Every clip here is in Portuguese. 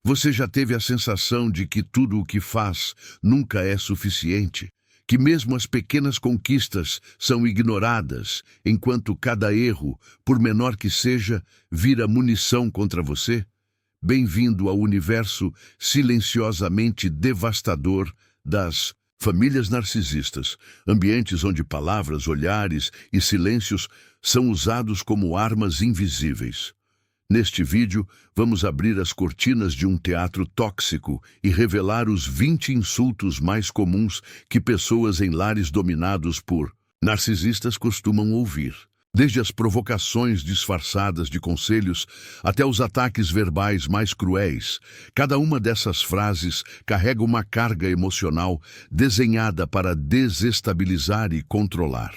Você já teve a sensação de que tudo o que faz nunca é suficiente? Que mesmo as pequenas conquistas são ignoradas, enquanto cada erro, por menor que seja, vira munição contra você? Bem-vindo ao universo silenciosamente devastador das famílias narcisistas, ambientes onde palavras, olhares e silêncios são usados como armas invisíveis. Neste vídeo, vamos abrir as cortinas de um teatro tóxico e revelar os 20 insultos mais comuns que pessoas em lares dominados por narcisistas costumam ouvir. Desde as provocações disfarçadas de conselhos até os ataques verbais mais cruéis, cada uma dessas frases carrega uma carga emocional desenhada para desestabilizar e controlar.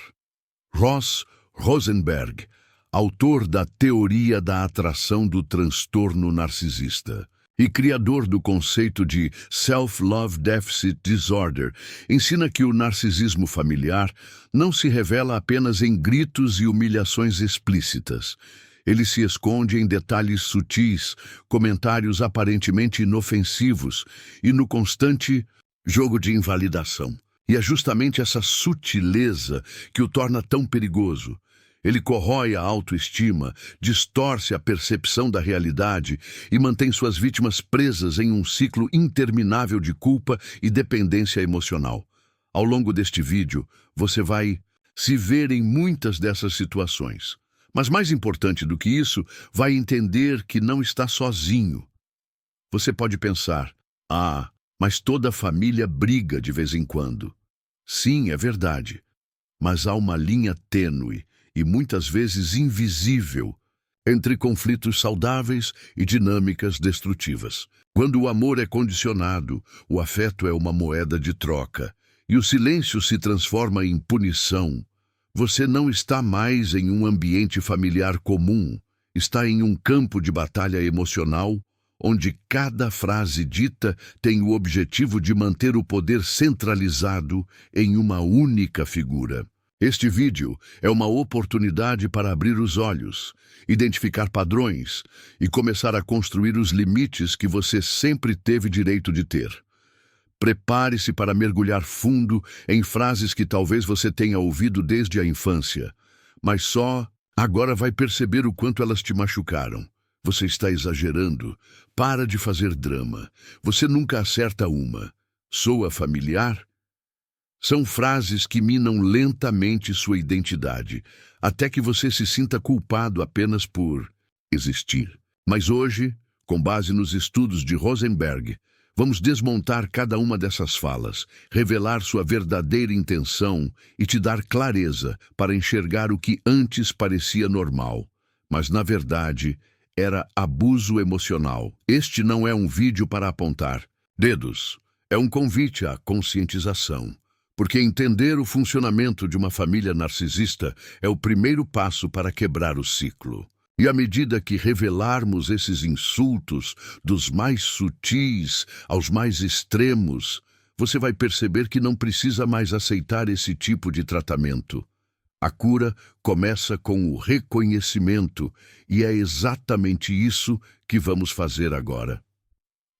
Ross Rosenberg, autor da Teoria da Atração do Transtorno Narcisista e criador do conceito de Self-Love Deficit Disorder, ensina que o narcisismo familiar não se revela apenas em gritos e humilhações explícitas. Ele se esconde em detalhes sutis, comentários aparentemente inofensivos e no constante jogo de invalidação. E é justamente essa sutileza que o torna tão perigoso. Ele corrói a autoestima, distorce a percepção da realidade e mantém suas vítimas presas em um ciclo interminável de culpa e dependência emocional. Ao longo deste vídeo, você vai se ver em muitas dessas situações. Mas mais importante do que isso, vai entender que não está sozinho. Você pode pensar, mas toda família briga de vez em quando. Sim, é verdade. Mas há uma linha tênue e muitas vezes invisível entre conflitos saudáveis e dinâmicas destrutivas. Quando o amor é condicionado, o afeto é uma moeda de troca e o silêncio se transforma em punição. Você não está mais em um ambiente familiar comum, está em um campo de batalha emocional onde cada frase dita tem o objetivo de manter o poder centralizado em uma única figura. Este vídeo é uma oportunidade para abrir os olhos, identificar padrões e começar a construir os limites que você sempre teve direito de ter. Prepare-se para mergulhar fundo em frases que talvez você tenha ouvido desde a infância, mas só agora vai perceber o quanto elas te machucaram. Você está exagerando. Para de fazer drama. Você nunca acerta uma. Soa familiar? São frases que minam lentamente sua identidade, até que você se sinta culpado apenas por existir. Mas hoje, com base nos estudos de Rosenberg, vamos desmontar cada uma dessas falas, revelar sua verdadeira intenção e te dar clareza para enxergar o que antes parecia normal, mas na verdade era abuso emocional. Este não é um vídeo para apontar dedos, é um convite à conscientização. Porque entender o funcionamento de uma família narcisista é o primeiro passo para quebrar o ciclo. E à medida que revelarmos esses insultos, dos mais sutis aos mais extremos, você vai perceber que não precisa mais aceitar esse tipo de tratamento. A cura começa com o reconhecimento, e é exatamente isso que vamos fazer agora.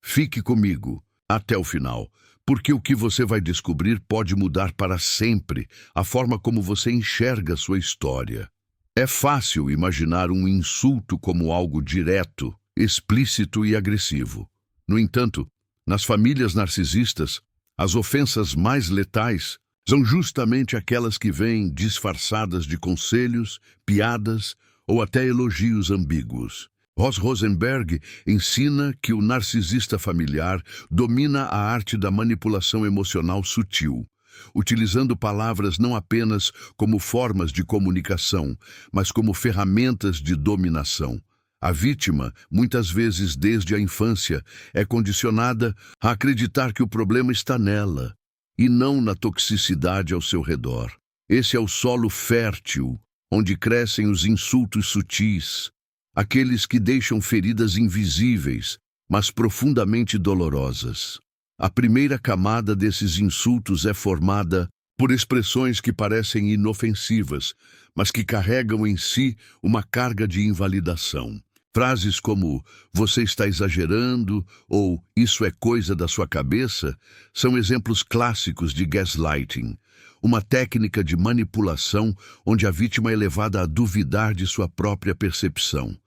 Fique comigo até o final, porque o que você vai descobrir pode mudar para sempre a forma como você enxerga sua história. É fácil imaginar um insulto como algo direto, explícito e agressivo. No entanto, nas famílias narcisistas, as ofensas mais letais são justamente aquelas que vêm disfarçadas de conselhos, piadas ou até elogios ambíguos. Ross Rosenberg ensina que o narcisista familiar domina a arte da manipulação emocional sutil, utilizando palavras não apenas como formas de comunicação, mas como ferramentas de dominação. A vítima, muitas vezes desde a infância, é condicionada a acreditar que o problema está nela e não na toxicidade ao seu redor. Esse é o solo fértil, onde crescem os insultos sutis, aqueles que deixam feridas invisíveis, mas profundamente dolorosas. A primeira camada desses insultos é formada por expressões que parecem inofensivas, mas que carregam em si uma carga de invalidação. Frases como "você está exagerando" ou "isso é coisa da sua cabeça" são exemplos clássicos de gaslighting, uma técnica de manipulação onde a vítima é levada a duvidar de sua própria percepção.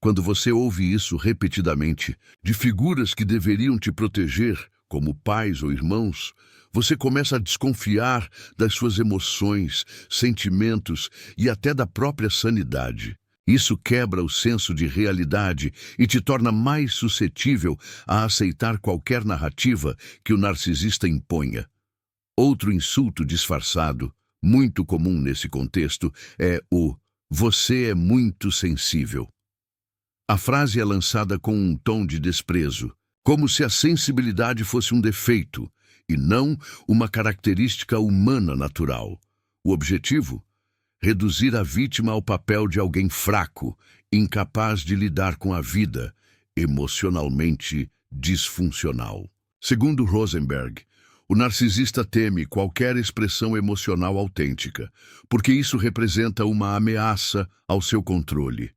Quando você ouve isso repetidamente, de figuras que deveriam te proteger, como pais ou irmãos, você começa a desconfiar das suas emoções, sentimentos e até da própria sanidade. Isso quebra o senso de realidade e te torna mais suscetível a aceitar qualquer narrativa que o narcisista imponha. Outro insulto disfarçado, muito comum nesse contexto, é o "você é muito sensível". A frase é lançada com um tom de desprezo, como se a sensibilidade fosse um defeito e não uma característica humana natural. O objetivo? Reduzir a vítima ao papel de alguém fraco, incapaz de lidar com a vida, emocionalmente disfuncional. Segundo Rosenberg, o narcisista teme qualquer expressão emocional autêntica, porque isso representa uma ameaça ao seu controle.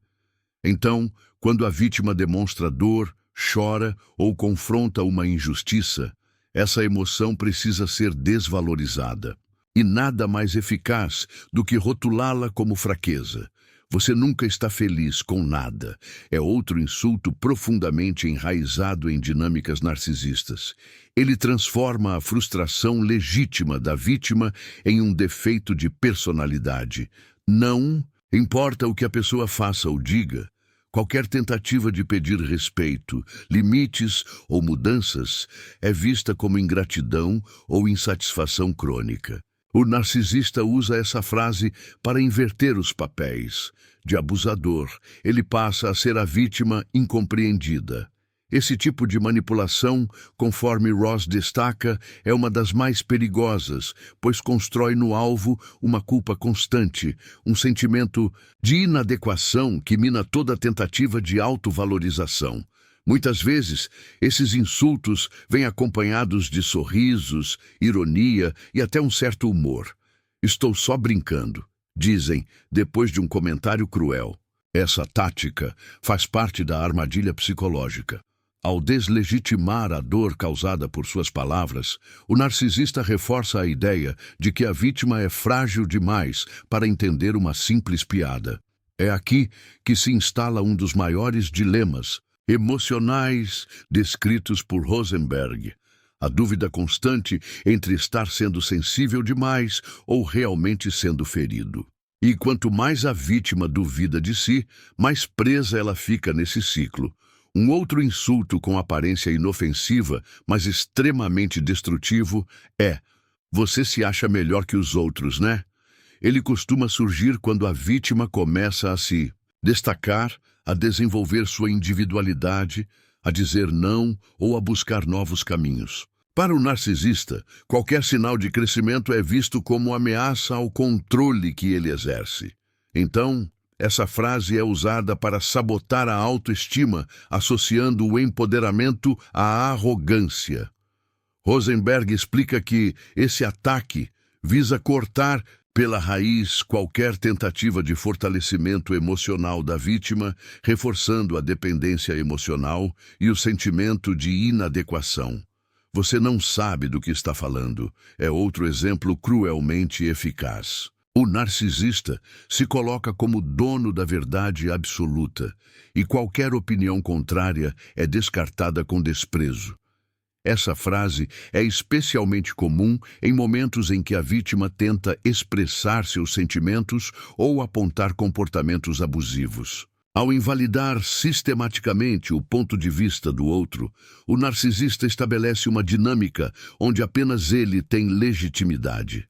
Então, quando a vítima demonstra dor, chora ou confronta uma injustiça, essa emoção precisa ser desvalorizada. E nada mais eficaz do que rotulá-la como fraqueza. Você nunca está feliz com nada. É outro insulto profundamente enraizado em dinâmicas narcisistas. Ele transforma a frustração legítima da vítima em um defeito de personalidade. Não importa o que a pessoa faça ou diga, qualquer tentativa de pedir respeito, limites ou mudanças é vista como ingratidão ou insatisfação crônica. O narcisista usa essa frase para inverter os papéis. De abusador, ele passa a ser a vítima incompreendida. Esse tipo de manipulação, conforme Ross destaca, é uma das mais perigosas, pois constrói no alvo uma culpa constante, um sentimento de inadequação que mina toda tentativa de autovalorização. Muitas vezes, esses insultos vêm acompanhados de sorrisos, ironia e até um certo humor. "Estou só brincando", dizem, depois de um comentário cruel. Essa tática faz parte da armadilha psicológica. Ao deslegitimar a dor causada por suas palavras, o narcisista reforça a ideia de que a vítima é frágil demais para entender uma simples piada. É aqui que se instala um dos maiores dilemas emocionais descritos por Rosenberg. A dúvida constante entre estar sendo sensível demais ou realmente sendo ferido. E quanto mais a vítima duvida de si, mais presa ela fica nesse ciclo. Um outro insulto com aparência inofensiva, mas extremamente destrutivo, é: "você se acha melhor que os outros, né?" Ele costuma surgir quando a vítima começa a se destacar, a desenvolver sua individualidade, a dizer não ou a buscar novos caminhos. Para o narcisista, qualquer sinal de crescimento é visto como ameaça ao controle que ele exerce. Então, essa frase é usada para sabotar a autoestima, associando o empoderamento à arrogância. Rosenberg explica que esse ataque visa cortar pela raiz qualquer tentativa de fortalecimento emocional da vítima, reforçando a dependência emocional e o sentimento de inadequação. "Você não sabe do que está falando" é outro exemplo cruelmente eficaz. O narcisista se coloca como dono da verdade absoluta, e qualquer opinião contrária é descartada com desprezo. Essa frase é especialmente comum em momentos em que a vítima tenta expressar seus sentimentos ou apontar comportamentos abusivos. Ao invalidar sistematicamente o ponto de vista do outro, o narcisista estabelece uma dinâmica onde apenas ele tem legitimidade.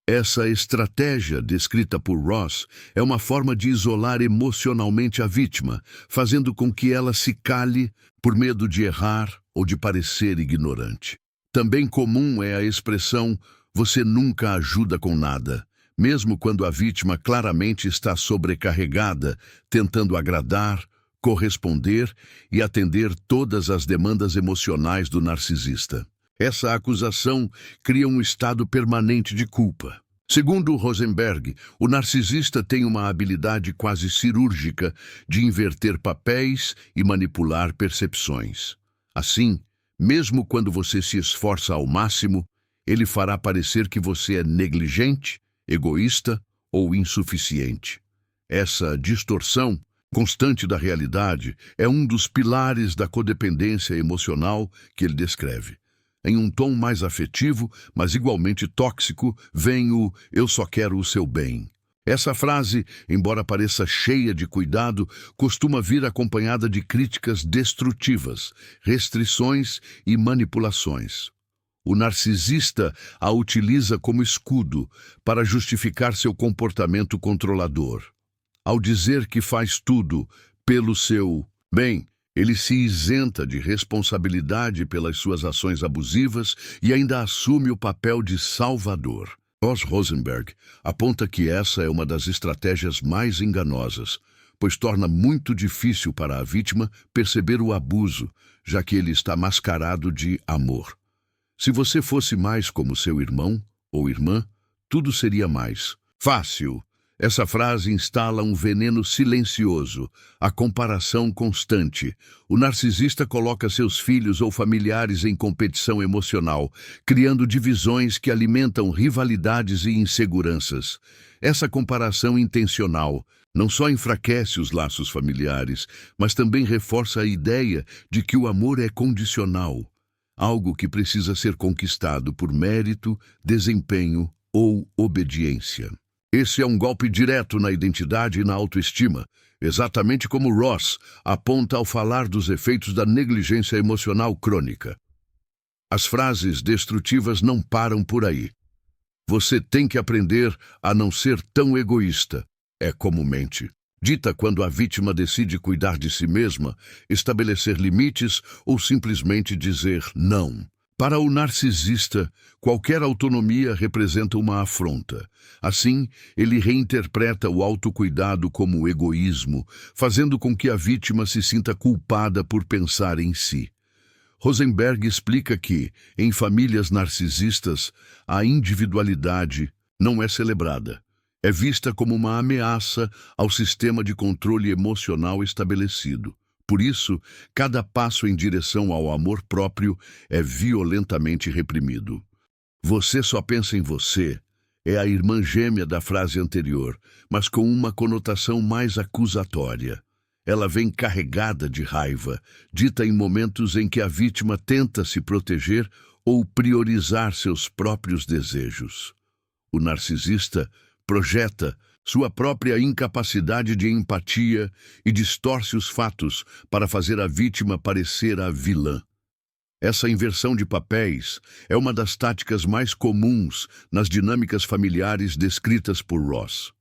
Essa estratégia, descrita por Ross, é uma forma de isolar emocionalmente a vítima, fazendo com que ela se cale por medo de errar ou de parecer ignorante. Também comum é a expressão "você nunca ajuda com nada", mesmo quando a vítima claramente está sobrecarregada, tentando agradar, corresponder e atender todas as demandas emocionais do narcisista. Essa acusação cria um estado permanente de culpa. Segundo Rosenberg, o narcisista tem uma habilidade quase cirúrgica de inverter papéis e manipular percepções. Assim, mesmo quando você se esforça ao máximo, ele fará parecer que você é negligente, egoísta ou insuficiente. Essa distorção constante da realidade é um dos pilares da codependência emocional que ele descreve. Em um tom mais afetivo, mas igualmente tóxico, vem o "eu só quero o seu bem". Essa frase, embora pareça cheia de cuidado, costuma vir acompanhada de críticas destrutivas, restrições e manipulações. O narcisista a utiliza como escudo para justificar seu comportamento controlador. Ao dizer que faz tudo pelo seu bem, ele se isenta de responsabilidade pelas suas ações abusivas e ainda assume o papel de salvador. Ross Rosenberg aponta que essa é uma das estratégias mais enganosas, pois torna muito difícil para a vítima perceber o abuso, já que ele está mascarado de amor. Se você fosse mais como seu irmão ou irmã, tudo seria mais fácil. Essa frase instala um veneno silencioso, a comparação constante. O narcisista coloca seus filhos ou familiares em competição emocional, criando divisões que alimentam rivalidades e inseguranças. Essa comparação intencional não só enfraquece os laços familiares, mas também reforça a ideia de que o amor é condicional, algo que precisa ser conquistado por mérito, desempenho ou obediência. Esse é um golpe direto na identidade e na autoestima, exatamente como Ross aponta ao falar dos efeitos da negligência emocional crônica. As frases destrutivas não param por aí. Você tem que aprender a não ser tão egoísta, é comumente dita quando a vítima decide cuidar de si mesma, estabelecer limites ou simplesmente dizer não. Para o narcisista, qualquer autonomia representa uma afronta. Assim, ele reinterpreta o autocuidado como egoísmo, fazendo com que a vítima se sinta culpada por pensar em si. Rosenberg explica que, em famílias narcisistas, a individualidade não é celebrada. É vista como uma ameaça ao sistema de controle emocional estabelecido. Por isso, cada passo em direção ao amor próprio é violentamente reprimido. Você só pensa em você é a irmã gêmea da frase anterior, mas com uma conotação mais acusatória. Ela vem carregada de raiva, dita em momentos em que a vítima tenta se proteger ou priorizar seus próprios desejos. O narcisista projeta sua própria incapacidade de empatia e distorce os fatos para fazer a vítima parecer a vilã. Essa inversão de papéis é uma das táticas mais comuns nas dinâmicas familiares descritas por Ross.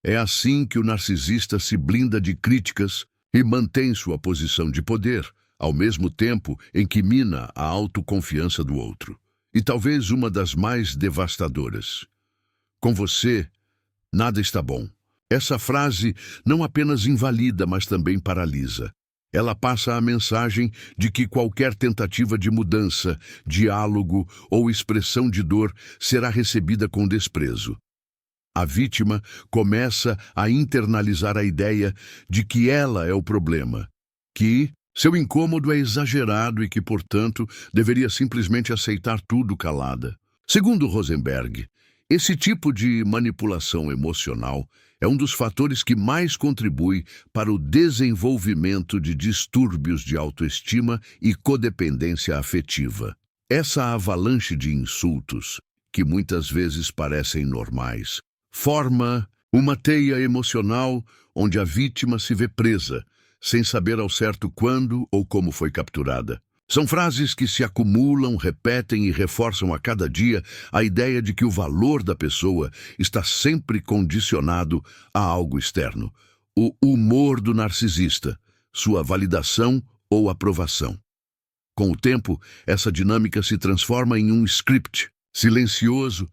É assim que o narcisista se blinda de críticas e mantém sua posição de poder, ao mesmo tempo em que mina a autoconfiança do outro. E talvez uma das mais devastadoras. Com você, nada está bom. Essa frase não apenas invalida, mas também paralisa. Ela passa a mensagem de que qualquer tentativa de mudança, diálogo ou expressão de dor será recebida com desprezo. A vítima começa a internalizar a ideia de que ela é o problema, que seu incômodo é exagerado e que, portanto, deveria simplesmente aceitar tudo calada. Segundo Rosenberg, esse tipo de manipulação emocional é um dos fatores que mais contribui para o desenvolvimento de distúrbios de autoestima e codependência afetiva. Essa avalanche de insultos, que muitas vezes parecem normais, forma uma teia emocional onde a vítima se vê presa, sem saber ao certo quando ou como foi capturada. São frases que se acumulam, repetem e reforçam a cada dia a ideia de que o valor da pessoa está sempre condicionado a algo externo. O humor do narcisista, sua validação ou aprovação. Com o tempo, essa dinâmica se transforma em um script silencioso,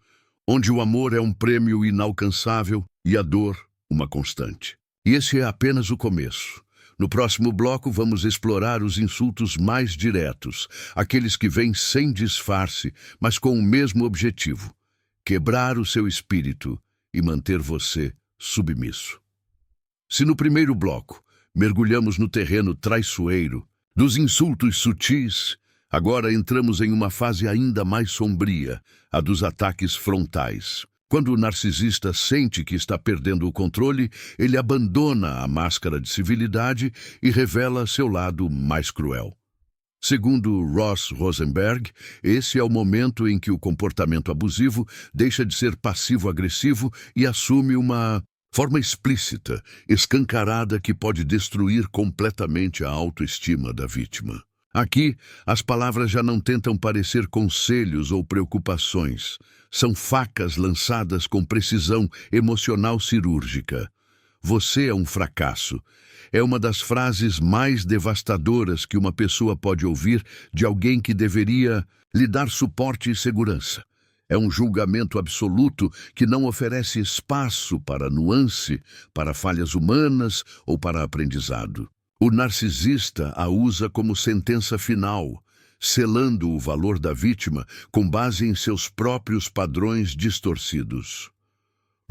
onde o amor é um prêmio inalcançável e a dor uma constante. E esse é apenas o começo. No próximo bloco, vamos explorar os insultos mais diretos, aqueles que vêm sem disfarce, mas com o mesmo objetivo: quebrar o seu espírito e manter você submisso. Se no primeiro bloco mergulhamos no terreno traiçoeiro, dos insultos sutis, agora entramos em uma fase ainda mais sombria, a dos ataques frontais. Quando o narcisista sente que está perdendo o controle, ele abandona a máscara de civilidade e revela seu lado mais cruel. Segundo Ross Rosenberg, esse é o momento em que o comportamento abusivo deixa de ser passivo-agressivo e assume uma forma explícita, escancarada, que pode destruir completamente a autoestima da vítima. Aqui, as palavras já não tentam parecer conselhos ou preocupações. São facas lançadas com precisão emocional cirúrgica. Você é um fracasso. É uma das frases mais devastadoras que uma pessoa pode ouvir de alguém que deveria lhe dar suporte e segurança. É um julgamento absoluto que não oferece espaço para nuance, para falhas humanas ou para aprendizado. O narcisista a usa como sentença final, selando o valor da vítima com base em seus próprios padrões distorcidos.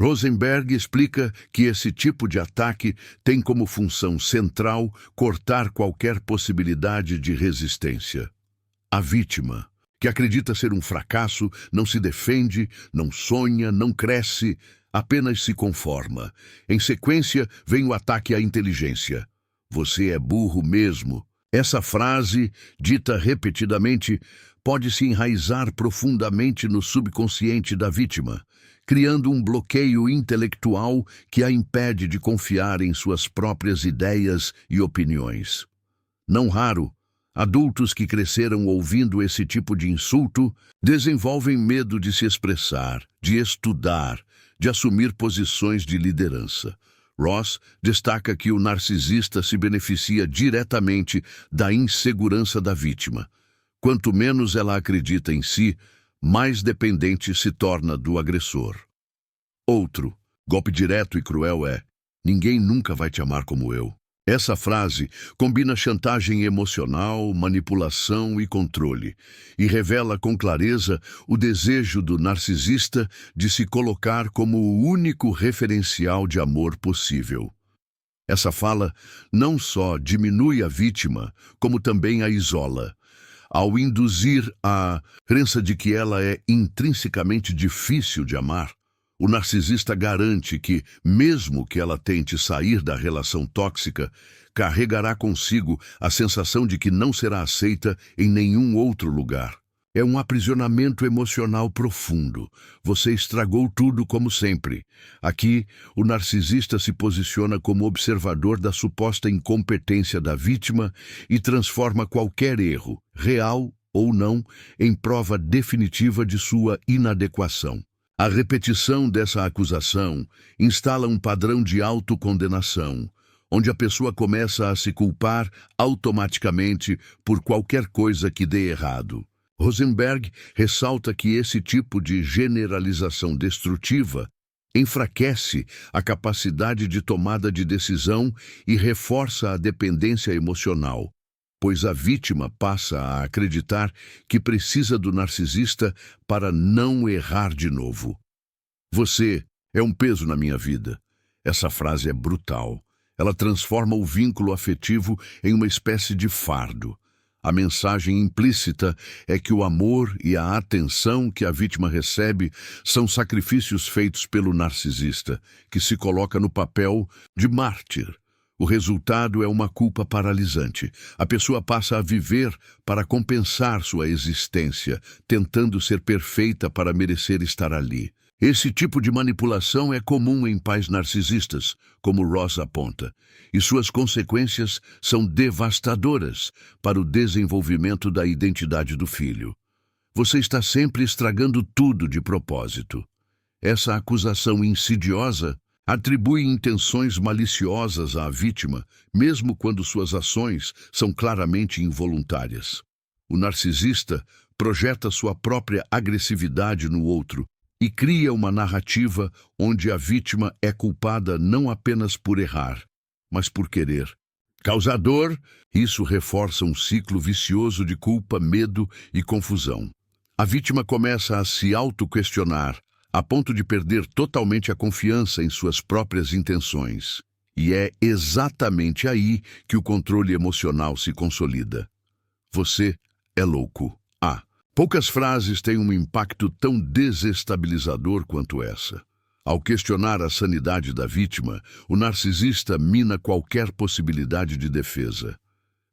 Rosenberg explica que esse tipo de ataque tem como função central cortar qualquer possibilidade de resistência. A vítima, que acredita ser um fracasso, não se defende, não sonha, não cresce, apenas se conforma. Em sequência, vem o ataque à inteligência. Você é burro mesmo. Essa frase, dita repetidamente, pode se enraizar profundamente no subconsciente da vítima, criando um bloqueio intelectual que a impede de confiar em suas próprias ideias e opiniões. Não raro, adultos que cresceram ouvindo esse tipo de insulto desenvolvem medo de se expressar, de estudar, de assumir posições de liderança. Ross destaca que o narcisista se beneficia diretamente da insegurança da vítima. Quanto menos ela acredita em si, mais dependente se torna do agressor. Outro golpe direto e cruel é: ninguém nunca vai te amar como eu. Essa frase combina chantagem emocional, manipulação e controle, e revela com clareza o desejo do narcisista de se colocar como o único referencial de amor possível. Essa fala não só diminui a vítima, como também a isola, ao induzir a crença de que ela é intrinsecamente difícil de amar. O narcisista garante que, mesmo que ela tente sair da relação tóxica, carregará consigo a sensação de que não será aceita em nenhum outro lugar. É um aprisionamento emocional profundo. Você estragou tudo como sempre. Aqui, o narcisista se posiciona como observador da suposta incompetência da vítima e transforma qualquer erro, real ou não, em prova definitiva de sua inadequação. A repetição dessa acusação instala um padrão de autocondenação, onde a pessoa começa a se culpar automaticamente por qualquer coisa que dê errado. Rosenberg ressalta que esse tipo de generalização destrutiva enfraquece a capacidade de tomada de decisão e reforça a dependência emocional, pois a vítima passa a acreditar que precisa do narcisista para não errar de novo. Você é um peso na minha vida. Essa frase é brutal. Ela transforma o vínculo afetivo em uma espécie de fardo. A mensagem implícita é que o amor e a atenção que a vítima recebe são sacrifícios feitos pelo narcisista, que se coloca no papel de mártir. O resultado é uma culpa paralisante. A pessoa passa a viver para compensar sua existência, tentando ser perfeita para merecer estar ali. Esse tipo de manipulação é comum em pais narcisistas, como Ross aponta, e suas consequências são devastadoras para o desenvolvimento da identidade do filho. Você está sempre estragando tudo de propósito. Essa acusação insidiosa atribui intenções maliciosas à vítima, mesmo quando suas ações são claramente involuntárias. O narcisista projeta sua própria agressividade no outro e cria uma narrativa onde a vítima é culpada não apenas por errar, mas por querer. Causar dor, isso reforça um ciclo vicioso de culpa, medo e confusão. A vítima começa a se auto-questionar, a ponto de perder totalmente a confiança em suas próprias intenções. E é exatamente aí que o controle emocional se consolida. Você é louco. Poucas frases têm um impacto tão desestabilizador quanto essa. Ao questionar a sanidade da vítima, o narcisista mina qualquer possibilidade de defesa.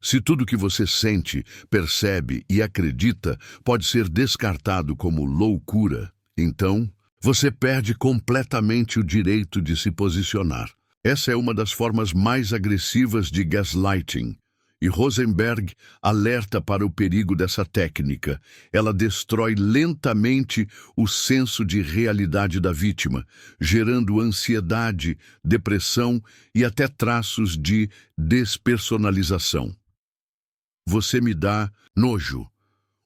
Se tudo que você sente, percebe e acredita pode ser descartado como loucura, então você perde completamente o direito de se posicionar. Essa é uma das formas mais agressivas de gaslighting, e Rosenberg alerta para o perigo dessa técnica. Ela destrói lentamente o senso de realidade da vítima, gerando ansiedade, depressão e até traços de despersonalização. Você me dá nojo,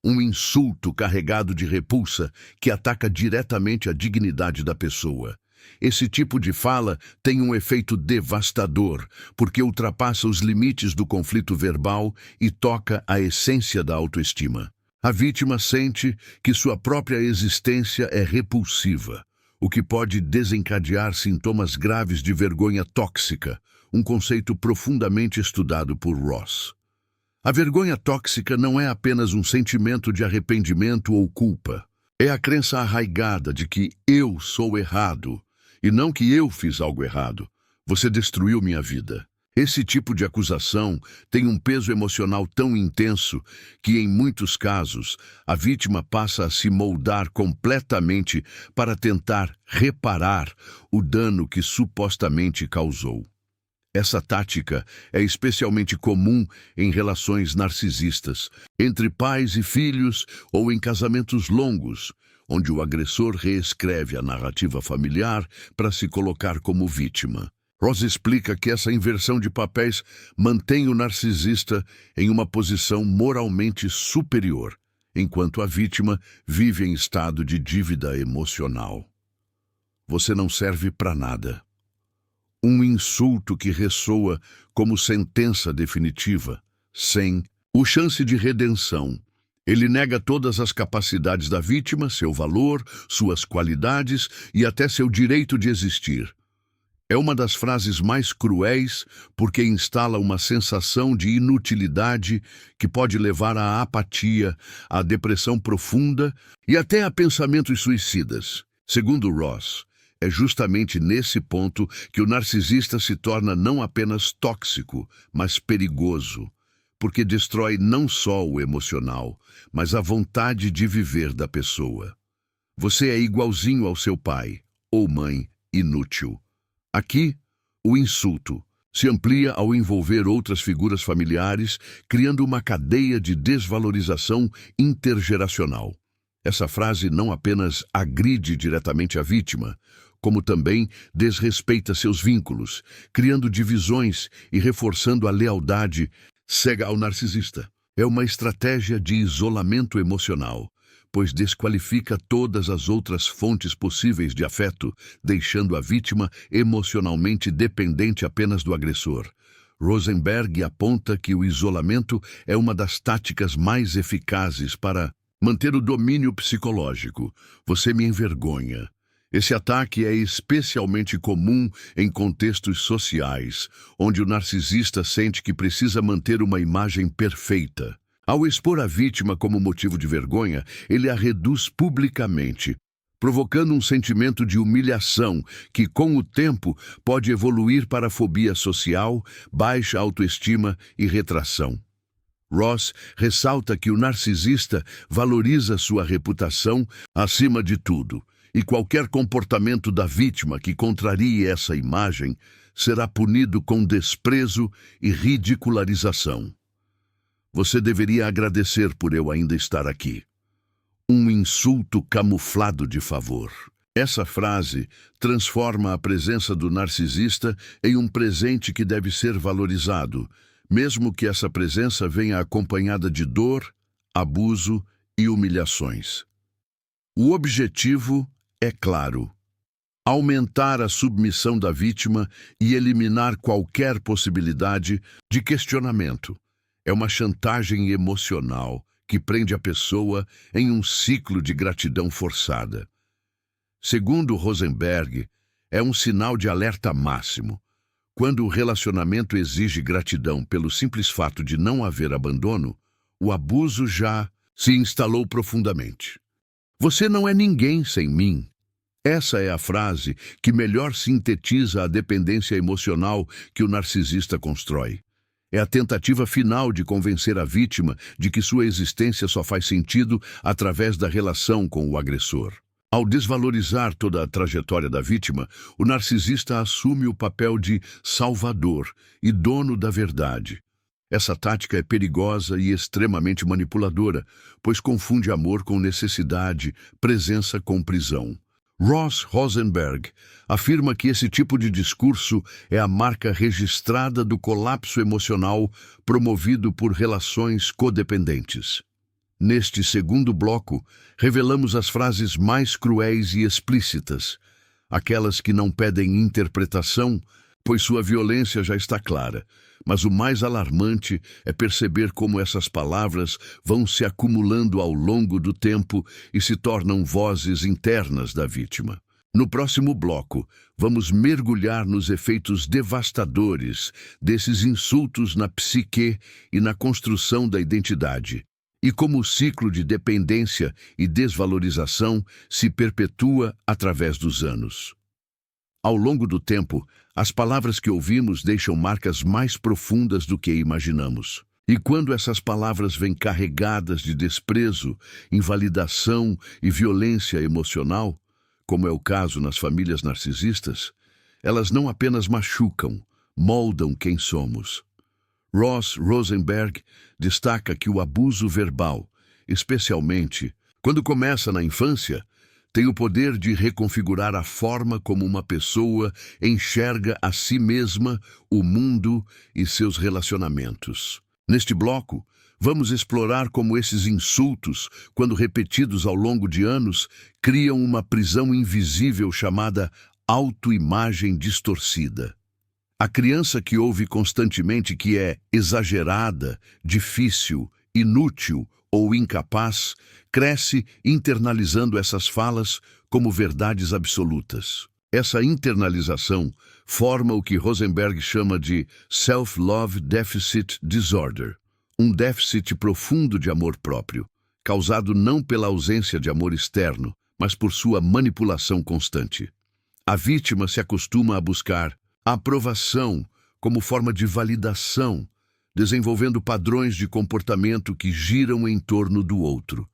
um insulto carregado de repulsa que ataca diretamente a dignidade da pessoa. Esse tipo de fala tem um efeito devastador, porque ultrapassa os limites do conflito verbal e toca a essência da autoestima. A vítima sente que sua própria existência é repulsiva, o que pode desencadear sintomas graves de vergonha tóxica, um conceito profundamente estudado por Ross. A vergonha tóxica não é apenas um sentimento de arrependimento ou culpa. É a crença arraigada de que eu sou errado, e não que eu fiz algo errado. Você destruiu minha vida. Esse tipo de acusação tem um peso emocional tão intenso que, em muitos casos, a vítima passa a se moldar completamente para tentar reparar o dano que supostamente causou. Essa tática é especialmente comum em relações narcisistas, entre pais e filhos ou em casamentos longos, onde o agressor reescreve a narrativa familiar para se colocar como vítima. Ross explica que essa inversão de papéis mantém o narcisista em uma posição moralmente superior, enquanto a vítima vive em estado de dívida emocional. Você não serve para nada. Um insulto que ressoa como sentença definitiva, sem chance de redenção. Ele nega todas as capacidades da vítima, seu valor, suas qualidades e até seu direito de existir. É uma das frases mais cruéis porque instala uma sensação de inutilidade que pode levar à apatia, à depressão profunda e até a pensamentos suicidas. Segundo Ross, é justamente nesse ponto que o narcisista se torna não apenas tóxico, mas perigoso, porque destrói não só o emocional, mas a vontade de viver da pessoa. Você é igualzinho ao seu pai ou mãe inútil. Aqui, o insulto se amplia ao envolver outras figuras familiares, criando uma cadeia de desvalorização intergeracional. Essa frase não apenas agride diretamente a vítima, como também desrespeita seus vínculos, criando divisões e reforçando a lealdade cega ao narcisista. É uma estratégia de isolamento emocional, pois desqualifica todas as outras fontes possíveis de afeto, deixando a vítima emocionalmente dependente apenas do agressor. Rosenberg aponta que o isolamento é uma das táticas mais eficazes para manter o domínio psicológico. Você me envergonha. Esse ataque é especialmente comum em contextos sociais, onde o narcisista sente que precisa manter uma imagem perfeita. Ao expor a vítima como motivo de vergonha, ele a reduz publicamente, provocando um sentimento de humilhação que, com o tempo, pode evoluir para fobia social, baixa autoestima e retração. Ross ressalta que o narcisista valoriza sua reputação acima de tudo, e qualquer comportamento da vítima que contrarie essa imagem será punido com desprezo e ridicularização. Você deveria agradecer por eu ainda estar aqui. Um insulto camuflado de favor. Essa frase transforma a presença do narcisista em um presente que deve ser valorizado, mesmo que essa presença venha acompanhada de dor, abuso e humilhações. O objetivo é claro: aumentar a submissão da vítima e eliminar qualquer possibilidade de questionamento. É uma chantagem emocional que prende a pessoa em um ciclo de gratidão forçada. Segundo Rosenberg, é um sinal de alerta máximo. Quando o relacionamento exige gratidão pelo simples fato de não haver abandono, o abuso já se instalou profundamente. Você não é ninguém sem mim. Essa é a frase que melhor sintetiza a dependência emocional que o narcisista constrói. É a tentativa final de convencer a vítima de que sua existência só faz sentido através da relação com o agressor. Ao desvalorizar toda a trajetória da vítima, o narcisista assume o papel de salvador e dono da verdade. Essa tática é perigosa e extremamente manipuladora, pois confunde amor com necessidade, presença com prisão. Ross Rosenberg afirma que esse tipo de discurso é a marca registrada do colapso emocional promovido por relações codependentes. Neste segundo bloco, revelamos as frases mais cruéis e explícitas, aquelas que não pedem interpretação, pois sua violência já está clara. Mas o mais alarmante é perceber como essas palavras vão se acumulando ao longo do tempo e se tornam vozes internas da vítima. No próximo bloco, vamos mergulhar nos efeitos devastadores desses insultos na psique e na construção da identidade, e como o ciclo de dependência e desvalorização se perpetua através dos anos. Ao longo do tempo, as palavras que ouvimos deixam marcas mais profundas do que imaginamos. E quando essas palavras vêm carregadas de desprezo, invalidação e violência emocional, como é o caso nas famílias narcisistas, elas não apenas machucam, moldam quem somos. Ross Rosenberg destaca que o abuso verbal, especialmente quando começa na infância, tem o poder de reconfigurar a forma como uma pessoa enxerga a si mesma, o mundo e seus relacionamentos. Neste bloco, vamos explorar como esses insultos, quando repetidos ao longo de anos, criam uma prisão invisível chamada autoimagem distorcida. A criança que ouve constantemente que é exagerada, difícil, inútil ou incapaz, cresce internalizando essas falas como verdades absolutas. Essa internalização forma o que Rosenberg chama de Self-Love Deficit Disorder, um déficit profundo de amor próprio, causado não pela ausência de amor externo, mas por sua manipulação constante. A vítima se acostuma a buscar a aprovação como forma de validação, desenvolvendo padrões de comportamento que giram em torno do outro.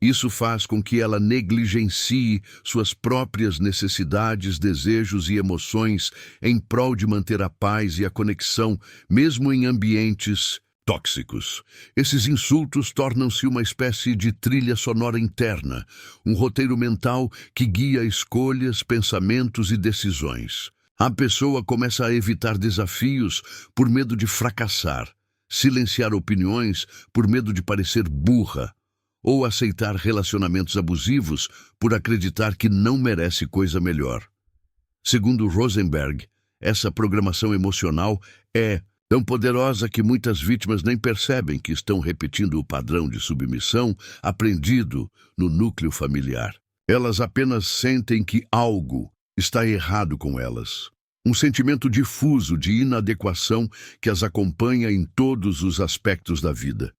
Isso faz com que ela negligencie suas próprias necessidades, desejos e emoções em prol de manter a paz e a conexão, mesmo em ambientes tóxicos. Esses insultos tornam-se uma espécie de trilha sonora interna, um roteiro mental que guia escolhas, pensamentos e decisões. A pessoa começa a evitar desafios por medo de fracassar, silenciar opiniões por medo de parecer burra, ou aceitar relacionamentos abusivos por acreditar que não merece coisa melhor. Segundo Rosenberg, essa programação emocional é tão poderosa que muitas vítimas nem percebem que estão repetindo o padrão de submissão aprendido no núcleo familiar. Elas apenas sentem que algo está errado com elas. Um sentimento difuso de inadequação que as acompanha em todos os aspectos da vida.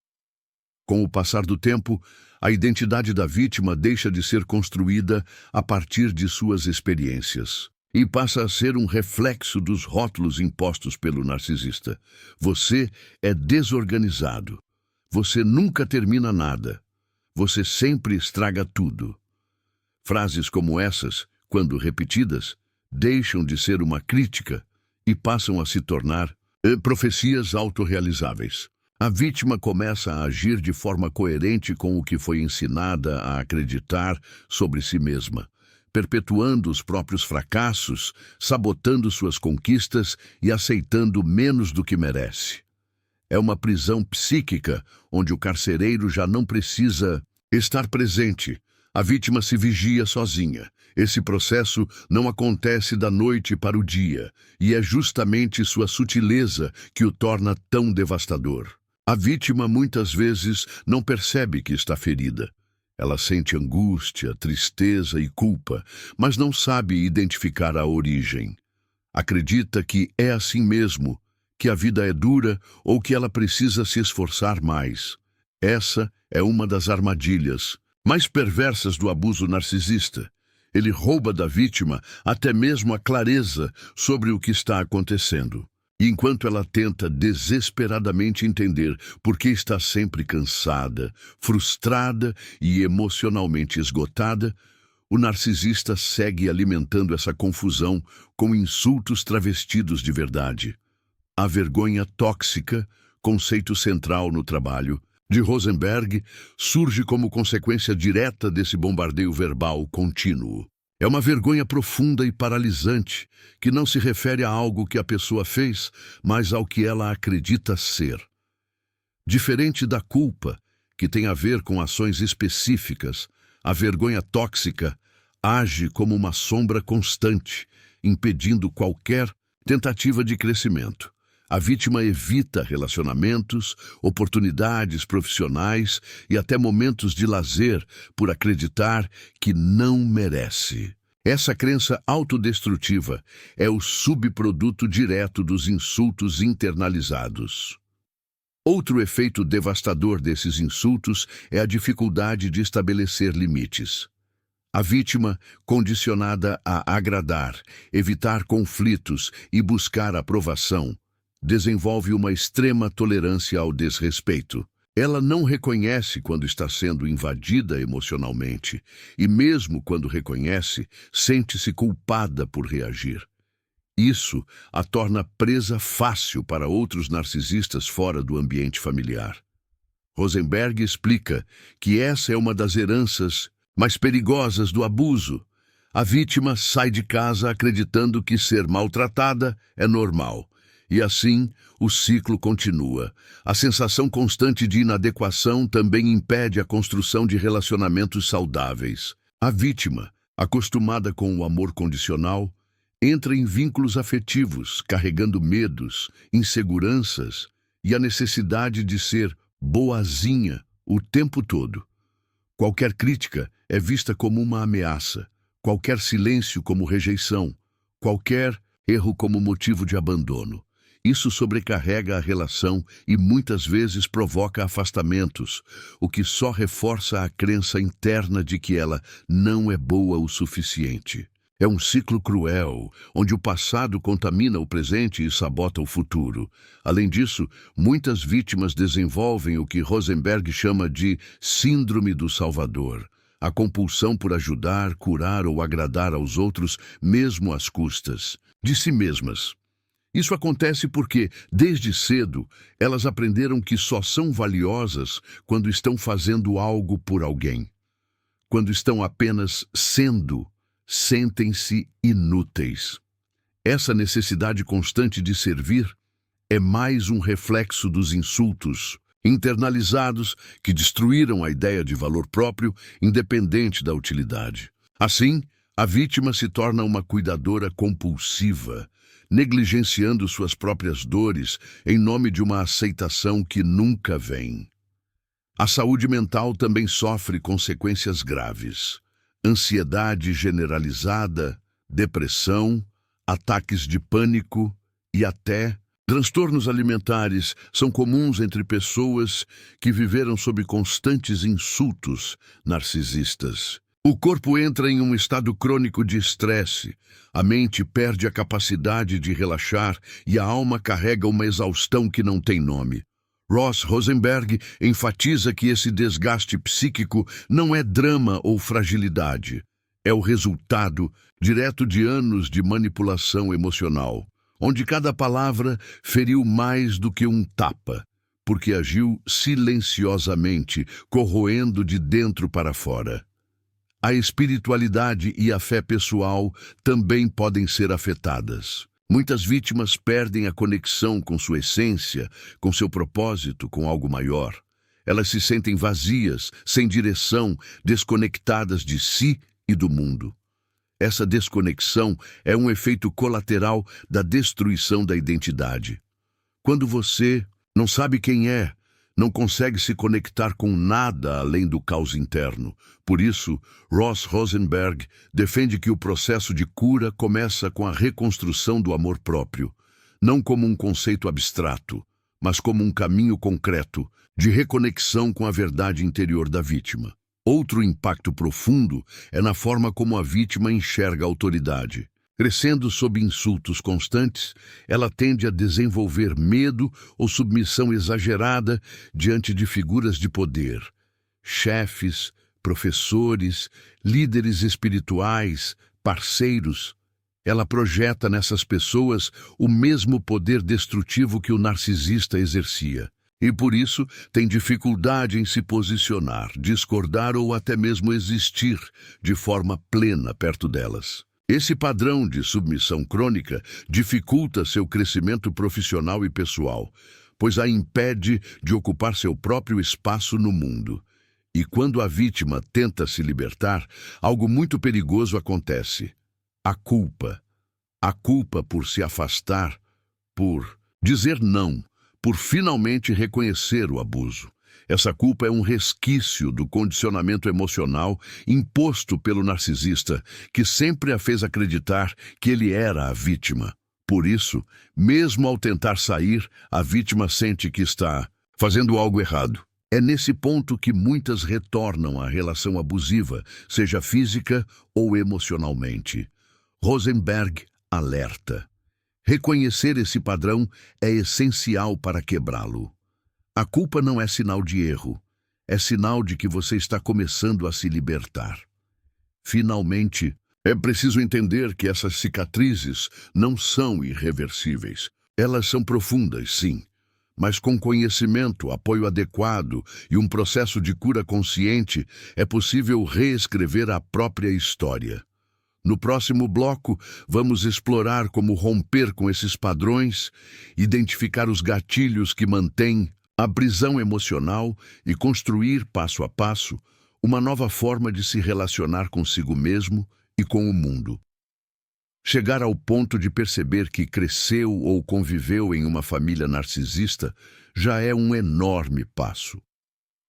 Com o passar do tempo, a identidade da vítima deixa de ser construída a partir de suas experiências e passa a ser um reflexo dos rótulos impostos pelo narcisista. Você é desorganizado. Você nunca termina nada. Você sempre estraga tudo. Frases como essas, quando repetidas, deixam de ser uma crítica e passam a se tornar profecias autorrealizáveis. A vítima começa a agir de forma coerente com o que foi ensinada a acreditar sobre si mesma, perpetuando os próprios fracassos, sabotando suas conquistas e aceitando menos do que merece. É uma prisão psíquica onde o carcereiro já não precisa estar presente. A vítima se vigia sozinha. Esse processo não acontece da noite para o dia, e é justamente sua sutileza que o torna tão devastador. A vítima muitas vezes não percebe que está ferida. Ela sente angústia, tristeza e culpa, mas não sabe identificar a origem. Acredita que é assim mesmo, que a vida é dura ou que ela precisa se esforçar mais. Essa é uma das armadilhas mais perversas do abuso narcisista. Ele rouba da vítima até mesmo a clareza sobre o que está acontecendo. E enquanto ela tenta desesperadamente entender por que está sempre cansada, frustrada e emocionalmente esgotada, o narcisista segue alimentando essa confusão com insultos travestidos de verdade. A vergonha tóxica, conceito central no trabalho de Rosenberg, surge como consequência direta desse bombardeio verbal contínuo. É uma vergonha profunda e paralisante, que não se refere a algo que a pessoa fez, mas ao que ela acredita ser. Diferente da culpa, que tem a ver com ações específicas, a vergonha tóxica age como uma sombra constante, impedindo qualquer tentativa de crescimento. A vítima evita relacionamentos, oportunidades profissionais e até momentos de lazer por acreditar que não merece. Essa crença autodestrutiva é o subproduto direto dos insultos internalizados. Outro efeito devastador desses insultos é a dificuldade de estabelecer limites. A vítima, condicionada a agradar, evitar conflitos e buscar aprovação, desenvolve uma extrema tolerância ao desrespeito. Ela não reconhece quando está sendo invadida emocionalmente e, mesmo quando reconhece, sente-se culpada por reagir. Isso a torna presa fácil para outros narcisistas fora do ambiente familiar. Rosenberg explica que essa é uma das heranças mais perigosas do abuso. A vítima sai de casa acreditando que ser maltratada é normal. E assim, o ciclo continua. A sensação constante de inadequação também impede a construção de relacionamentos saudáveis. A vítima, acostumada com o amor condicional, entra em vínculos afetivos, carregando medos, inseguranças e a necessidade de ser boazinha o tempo todo. Qualquer crítica é vista como uma ameaça, qualquer silêncio como rejeição, qualquer erro como motivo de abandono. Isso sobrecarrega a relação e muitas vezes provoca afastamentos, o que só reforça a crença interna de que ela não é boa o suficiente. É um ciclo cruel, onde o passado contamina o presente e sabota o futuro. Além disso, muitas vítimas desenvolvem o que Rosenberg chama de síndrome do Salvador, a compulsão por ajudar, curar ou agradar aos outros, mesmo às custas de si mesmas. Isso acontece porque, desde cedo, elas aprenderam que só são valiosas quando estão fazendo algo por alguém. Quando estão apenas sendo, sentem-se inúteis. Essa necessidade constante de servir é mais um reflexo dos insultos internalizados que destruíram a ideia de valor próprio, independente da utilidade. Assim, a vítima se torna uma cuidadora compulsiva, negligenciando suas próprias dores em nome de uma aceitação que nunca vem. A saúde mental também sofre consequências graves. Ansiedade generalizada, depressão, ataques de pânico e até transtornos alimentares são comuns entre pessoas que viveram sob constantes insultos narcisistas. O corpo entra em um estado crônico de estresse, a mente perde a capacidade de relaxar e a alma carrega uma exaustão que não tem nome. Ross Rosenberg enfatiza que esse desgaste psíquico não é drama ou fragilidade. É o resultado direto de anos de manipulação emocional, onde cada palavra feriu mais do que um tapa, porque agiu silenciosamente, corroendo de dentro para fora. A espiritualidade e a fé pessoal também podem ser afetadas. Muitas vítimas perdem a conexão com sua essência, com seu propósito, com algo maior. Elas se sentem vazias, sem direção, desconectadas de si e do mundo. Essa desconexão é um efeito colateral da destruição da identidade. Quando você não sabe quem é, Não consegue se conectar com nada além do caos interno. Por isso, Ross Rosenberg defende que o processo de cura começa com a reconstrução do amor próprio, não como um conceito abstrato, mas como um caminho concreto de reconexão com a verdade interior da vítima. Outro impacto profundo é na forma como a vítima enxerga a autoridade. Crescendo sob insultos constantes, ela tende a desenvolver medo ou submissão exagerada diante de figuras de poder. Chefes, professores, líderes espirituais, parceiros. Ela projeta nessas pessoas o mesmo poder destrutivo que o narcisista exercia. E por isso tem dificuldade em se posicionar, discordar ou até mesmo existir de forma plena perto delas. Esse padrão de submissão crônica dificulta seu crescimento profissional e pessoal, pois a impede de ocupar seu próprio espaço no mundo. E quando a vítima tenta se libertar, algo muito perigoso acontece. A culpa. A culpa por se afastar, por dizer não, por finalmente reconhecer o abuso. Essa culpa é um resquício do condicionamento emocional imposto pelo narcisista, que sempre a fez acreditar que ele era a vítima. Por isso, mesmo ao tentar sair, a vítima sente que está fazendo algo errado. É nesse ponto que muitas retornam à relação abusiva, seja física ou emocionalmente. Rosenberg alerta. Reconhecer esse padrão é essencial para quebrá-lo. A culpa não é sinal de erro, é sinal de que você está começando a se libertar. Finalmente, é preciso entender que essas cicatrizes não são irreversíveis. Elas são profundas, sim, mas com conhecimento, apoio adequado e um processo de cura consciente, é possível reescrever a própria história. No próximo bloco, vamos explorar como romper com esses padrões, identificar os gatilhos que mantêm a prisão emocional e construir, passo a passo, uma nova forma de se relacionar consigo mesmo e com o mundo. Chegar ao ponto de perceber que cresceu ou conviveu em uma família narcisista já é um enorme passo.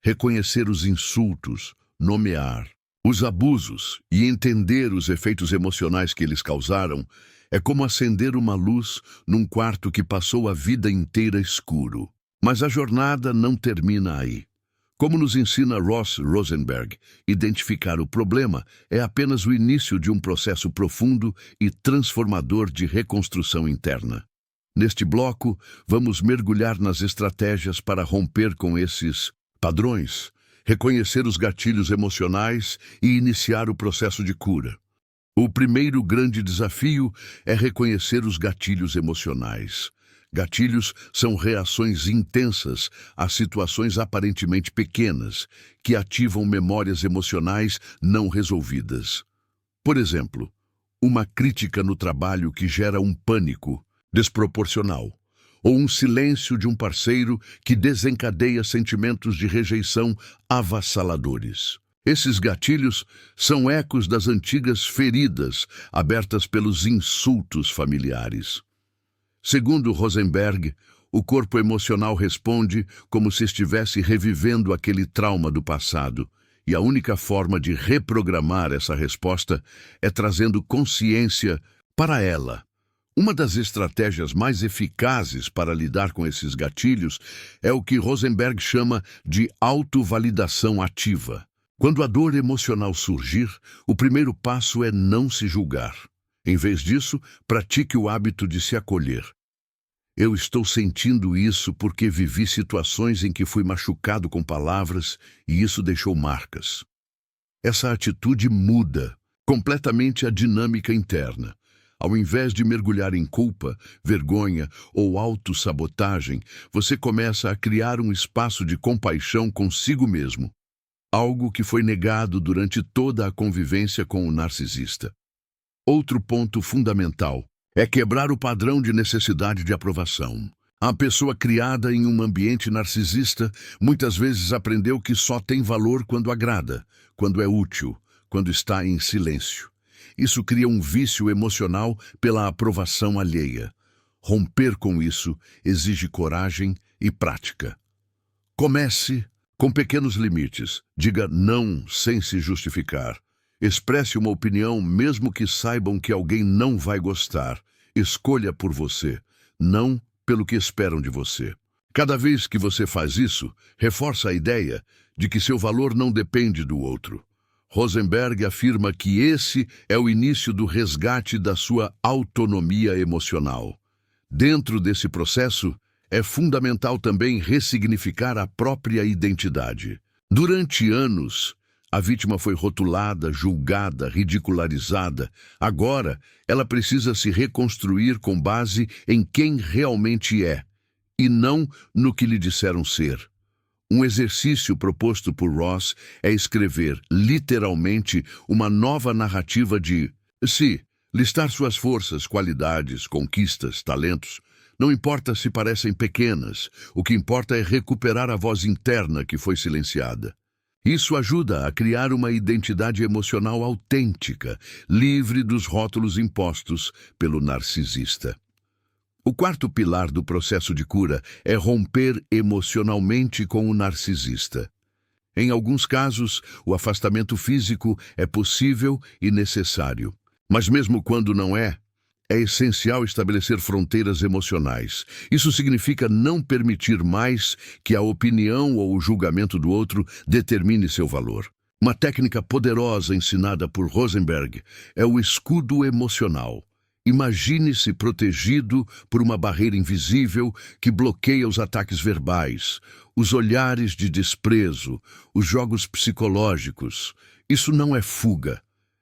Reconhecer os insultos, nomear os abusos e entender os efeitos emocionais que eles causaram é como acender uma luz num quarto que passou a vida inteira escuro. Mas a jornada não termina aí. Como nos ensina Ross Rosenberg, identificar o problema é apenas o início de um processo profundo e transformador de reconstrução interna. Neste bloco, vamos mergulhar nas estratégias para romper com esses padrões, reconhecer os gatilhos emocionais e iniciar o processo de cura. O primeiro grande desafio é reconhecer os gatilhos emocionais. Gatilhos são reações intensas a situações aparentemente pequenas, que ativam memórias emocionais não resolvidas. Por exemplo, uma crítica no trabalho que gera um pânico desproporcional, ou um silêncio de um parceiro que desencadeia sentimentos de rejeição avassaladores. Esses gatilhos são ecos das antigas feridas abertas pelos insultos familiares. Segundo Rosenberg, o corpo emocional responde como se estivesse revivendo aquele trauma do passado, e a única forma de reprogramar essa resposta é trazendo consciência para ela. Uma das estratégias mais eficazes para lidar com esses gatilhos é o que Rosenberg chama de autovalidação ativa. Quando a dor emocional surgir, o primeiro passo é não se julgar. Em vez disso, pratique o hábito de se acolher. Eu estou sentindo isso porque vivi situações em que fui machucado com palavras e isso deixou marcas. Essa atitude muda completamente a dinâmica interna. Ao invés de mergulhar em culpa, vergonha ou autossabotagem, você começa a criar um espaço de compaixão consigo mesmo, algo que foi negado durante toda a convivência com o narcisista. Outro ponto fundamental é quebrar o padrão de necessidade de aprovação. A pessoa criada em um ambiente narcisista muitas vezes aprendeu que só tem valor quando agrada, quando é útil, quando está em silêncio. Isso cria um vício emocional pela aprovação alheia. Romper com isso exige coragem e prática. Comece com pequenos limites. Diga não sem se justificar. Expresse uma opinião mesmo que saibam que alguém não vai gostar. Escolha por você, não pelo que esperam de você. Cada vez que você faz isso, reforça a ideia de que seu valor não depende do outro. Rosenberg afirma que esse é o início do resgate da sua autonomia emocional. Dentro desse processo, é fundamental também ressignificar a própria identidade. Durante anos, a vítima foi rotulada, julgada, ridicularizada. Agora, ela precisa se reconstruir com base em quem realmente é, e não no que lhe disseram ser. Um exercício proposto por Ross é escrever, literalmente, uma nova narrativa de si, listar suas forças, qualidades, conquistas, talentos. Não importa se parecem pequenas, o que importa é recuperar a voz interna que foi silenciada. Isso ajuda a criar uma identidade emocional autêntica, livre dos rótulos impostos pelo narcisista. O quarto pilar do processo de cura é romper emocionalmente com o narcisista. Em alguns casos, o afastamento físico é possível e necessário. Mas mesmo quando não é essencial estabelecer fronteiras emocionais. Isso significa não permitir mais que a opinião ou o julgamento do outro determine seu valor. Uma técnica poderosa ensinada por Rosenberg é o escudo emocional. Imagine-se protegido por uma barreira invisível que bloqueia os ataques verbais, os olhares de desprezo, os jogos psicológicos. Isso não é fuga,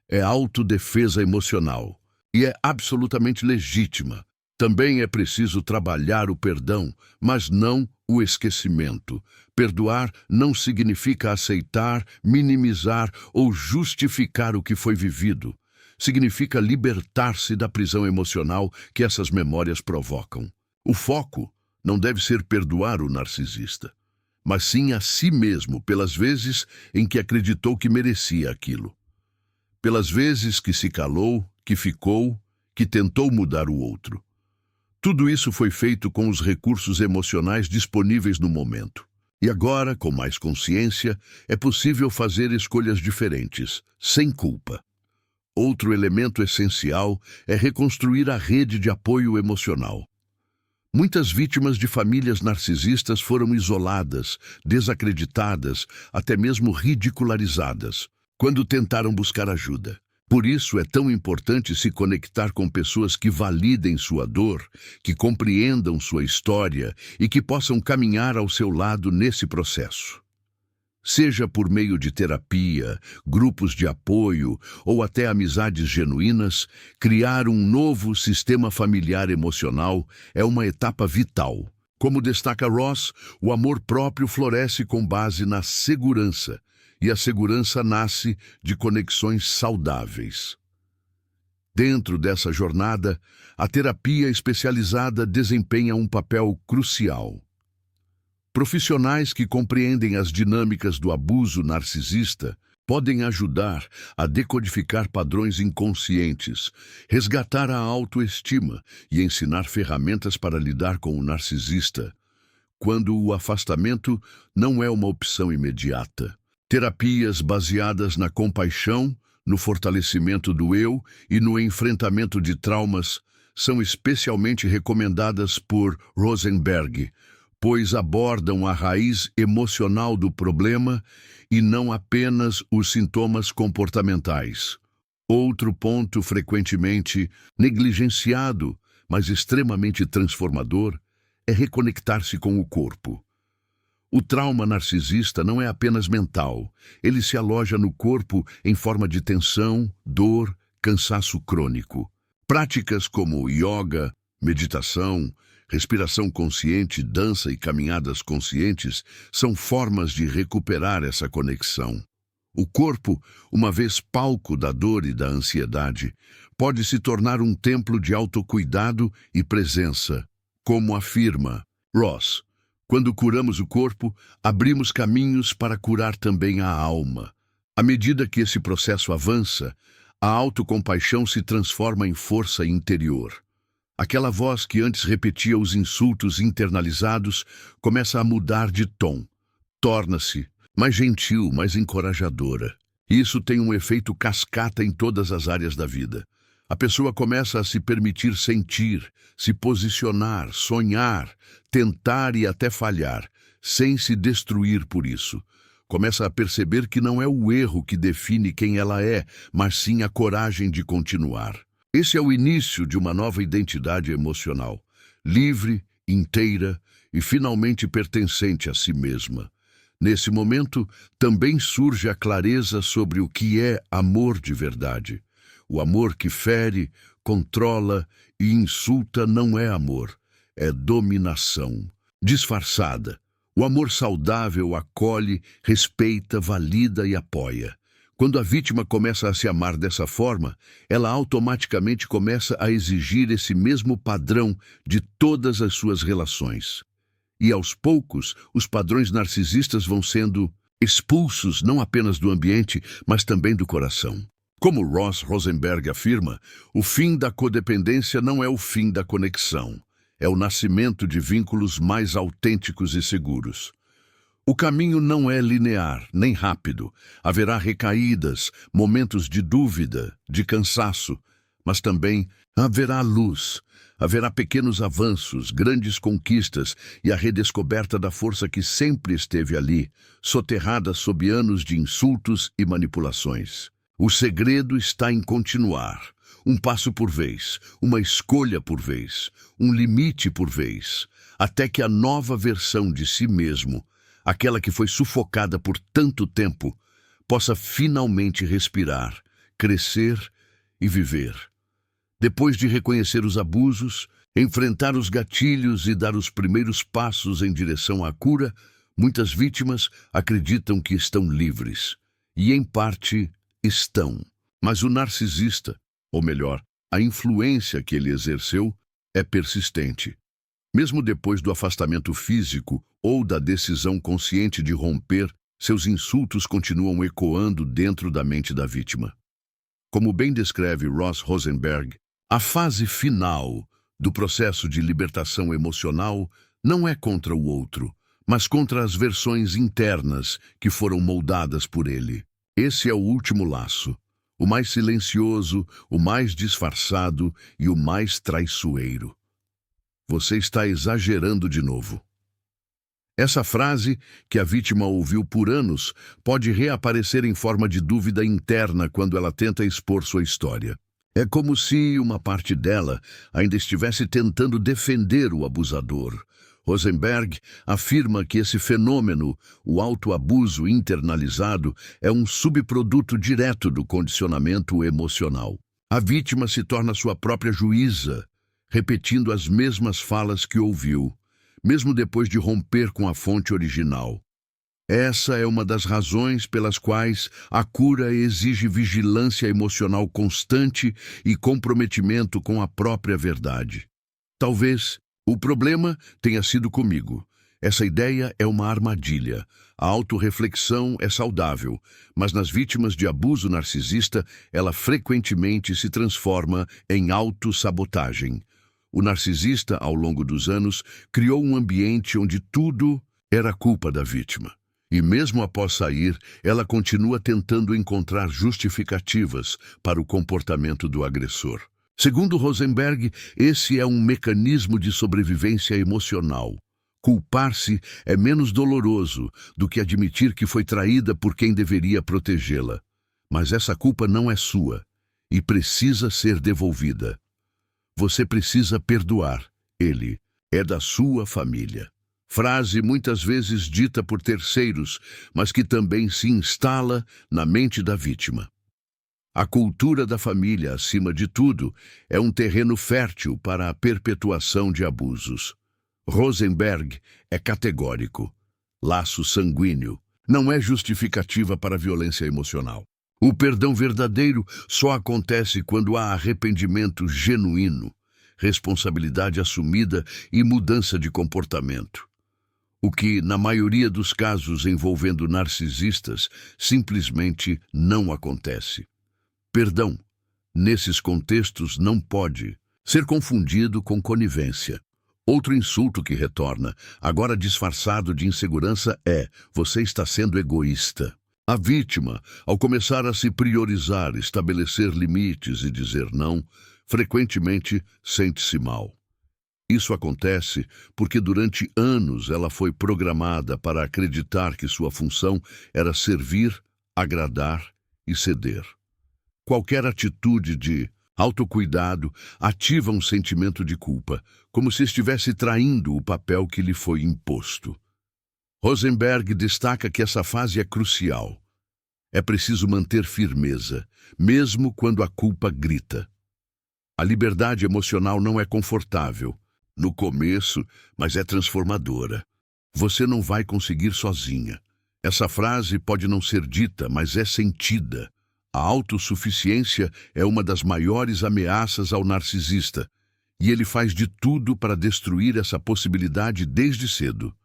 é autodefesa emocional. E é absolutamente legítima. Também é preciso trabalhar o perdão, mas não o esquecimento. Perdoar não significa aceitar, minimizar ou justificar o que foi vivido. Significa libertar-se da prisão emocional que essas memórias provocam. O foco não deve ser perdoar o narcisista, mas sim a si mesmo pelas vezes em que acreditou que merecia aquilo. Pelas vezes que se calou, que ficou, que tentou mudar o outro. Tudo isso foi feito com os recursos emocionais disponíveis no momento. E agora, com mais consciência, é possível fazer escolhas diferentes, sem culpa. Outro elemento essencial é reconstruir a rede de apoio emocional. Muitas vítimas de famílias narcisistas foram isoladas, desacreditadas, até mesmo ridicularizadas, quando tentaram buscar ajuda. Por isso é tão importante se conectar com pessoas que validem sua dor, que compreendam sua história e que possam caminhar ao seu lado nesse processo. Seja por meio de terapia, grupos de apoio ou até amizades genuínas, criar um novo sistema familiar emocional é uma etapa vital. Como destaca Ross, o amor próprio floresce com base na segurança, e a segurança nasce de conexões saudáveis. Dentro dessa jornada, a terapia especializada desempenha um papel crucial. Profissionais que compreendem as dinâmicas do abuso narcisista podem ajudar a decodificar padrões inconscientes, resgatar a autoestima e ensinar ferramentas para lidar com o narcisista, quando o afastamento não é uma opção imediata. Terapias baseadas na compaixão, no fortalecimento do eu e no enfrentamento de traumas são especialmente recomendadas por Rosenberg, pois abordam a raiz emocional do problema e não apenas os sintomas comportamentais. Outro ponto frequentemente negligenciado, mas extremamente transformador, é reconectar-se com o corpo. O trauma narcisista não é apenas mental, ele se aloja no corpo em forma de tensão, dor, cansaço crônico. Práticas como yoga, meditação, respiração consciente, dança e caminhadas conscientes são formas de recuperar essa conexão. O corpo, uma vez palco da dor e da ansiedade, pode se tornar um templo de autocuidado e presença, como afirma Ross. Quando curamos o corpo, abrimos caminhos para curar também a alma. À medida que esse processo avança, a autocompaixão se transforma em força interior. Aquela voz que antes repetia os insultos internalizados começa a mudar de tom. torna-se mais gentil, mais encorajadora. E isso tem um efeito cascata em todas as áreas da vida. A pessoa começa a se permitir sentir, se posicionar, sonhar, tentar e até falhar, sem se destruir por isso. Começa a perceber que não é o erro que define quem ela é, mas sim a coragem de continuar. Esse é o início de uma nova identidade emocional, livre, inteira e finalmente pertencente a si mesma. Nesse momento, também surge a clareza sobre o que é amor de verdade. O amor que fere, controla e insulta não é amor, é dominação, disfarçada. O amor saudável acolhe, respeita, valida e apoia. Quando a vítima começa a se amar dessa forma, ela automaticamente começa a exigir esse mesmo padrão de todas as suas relações. E aos poucos, os padrões narcisistas vão sendo expulsos não apenas do ambiente, mas também do coração. Como Ross Rosenberg afirma, o fim da codependência não é o fim da conexão, é o nascimento de vínculos mais autênticos e seguros. O caminho não é linear, nem rápido. Haverá recaídas, momentos de dúvida, de cansaço, mas também haverá luz. Haverá pequenos avanços, grandes conquistas e a redescoberta da força que sempre esteve ali, soterrada sob anos de insultos e manipulações. O segredo está em continuar, um passo por vez, uma escolha por vez, um limite por vez, até que a nova versão de si mesmo, aquela que foi sufocada por tanto tempo, possa finalmente respirar, crescer e viver. Depois de reconhecer os abusos, enfrentar os gatilhos e dar os primeiros passos em direção à cura, muitas vítimas acreditam que estão livres. E, em parte, estão. Mas o narcisista, ou melhor, a influência que ele exerceu, é persistente. Mesmo depois do afastamento físico ou da decisão consciente de romper, seus insultos continuam ecoando dentro da mente da vítima. Como bem descreve Ross Rosenberg, a fase final do processo de libertação emocional não é contra o outro, mas contra as versões internas que foram moldadas por ele. Esse é o último laço, o mais silencioso, o mais disfarçado e o mais traiçoeiro. Você está exagerando de novo. Essa frase, que a vítima ouviu por anos, pode reaparecer em forma de dúvida interna quando ela tenta expor sua história. É como se uma parte dela ainda estivesse tentando defender o abusador. Rosenberg afirma que esse fenômeno, o autoabuso internalizado, é um subproduto direto do condicionamento emocional. A vítima se torna sua própria juíza, repetindo as mesmas falas que ouviu, mesmo depois de romper com a fonte original. Essa é uma das razões pelas quais a cura exige vigilância emocional constante e comprometimento com a própria verdade. Talvez o problema tenha sido comigo. Essa ideia é uma armadilha. A autorreflexão é saudável, mas nas vítimas de abuso narcisista, ela frequentemente se transforma em autossabotagem. O narcisista, ao longo dos anos, criou um ambiente onde tudo era culpa da vítima. E mesmo após sair, ela continua tentando encontrar justificativas para o comportamento do agressor. Segundo Rosenberg, esse é um mecanismo de sobrevivência emocional. Culpar-se é menos doloroso do que admitir que foi traída por quem deveria protegê-la. Mas essa culpa não é sua e precisa ser devolvida. Você precisa perdoar. Ele é da sua família. Frase muitas vezes dita por terceiros, mas que também se instala na mente da vítima. A cultura da família, acima de tudo, é um terreno fértil para a perpetuação de abusos. Rosenberg é categórico. Laço sanguíneo não é justificativa para a violência emocional. O perdão verdadeiro só acontece quando há arrependimento genuíno, responsabilidade assumida e mudança de comportamento. O que, na maioria dos casos envolvendo narcisistas, simplesmente não acontece. Perdão, nesses contextos, não pode ser confundido com conivência. Outro insulto que retorna, agora disfarçado de insegurança, é: você está sendo egoísta. A vítima, ao começar a se priorizar, estabelecer limites e dizer não, frequentemente sente-se mal. Isso acontece porque durante anos ela foi programada para acreditar que sua função era servir, agradar e ceder. Qualquer atitude de autocuidado ativa um sentimento de culpa, como se estivesse traindo o papel que lhe foi imposto. Rosenberg destaca que essa fase é crucial. É preciso manter firmeza, mesmo quando a culpa grita. A liberdade emocional não é confortável no começo, mas é transformadora. Você não vai conseguir sozinha. Essa frase pode não ser dita, mas é sentida. A autossuficiência é uma das maiores ameaças ao narcisista, e ele faz de tudo para destruir essa possibilidade desde cedo.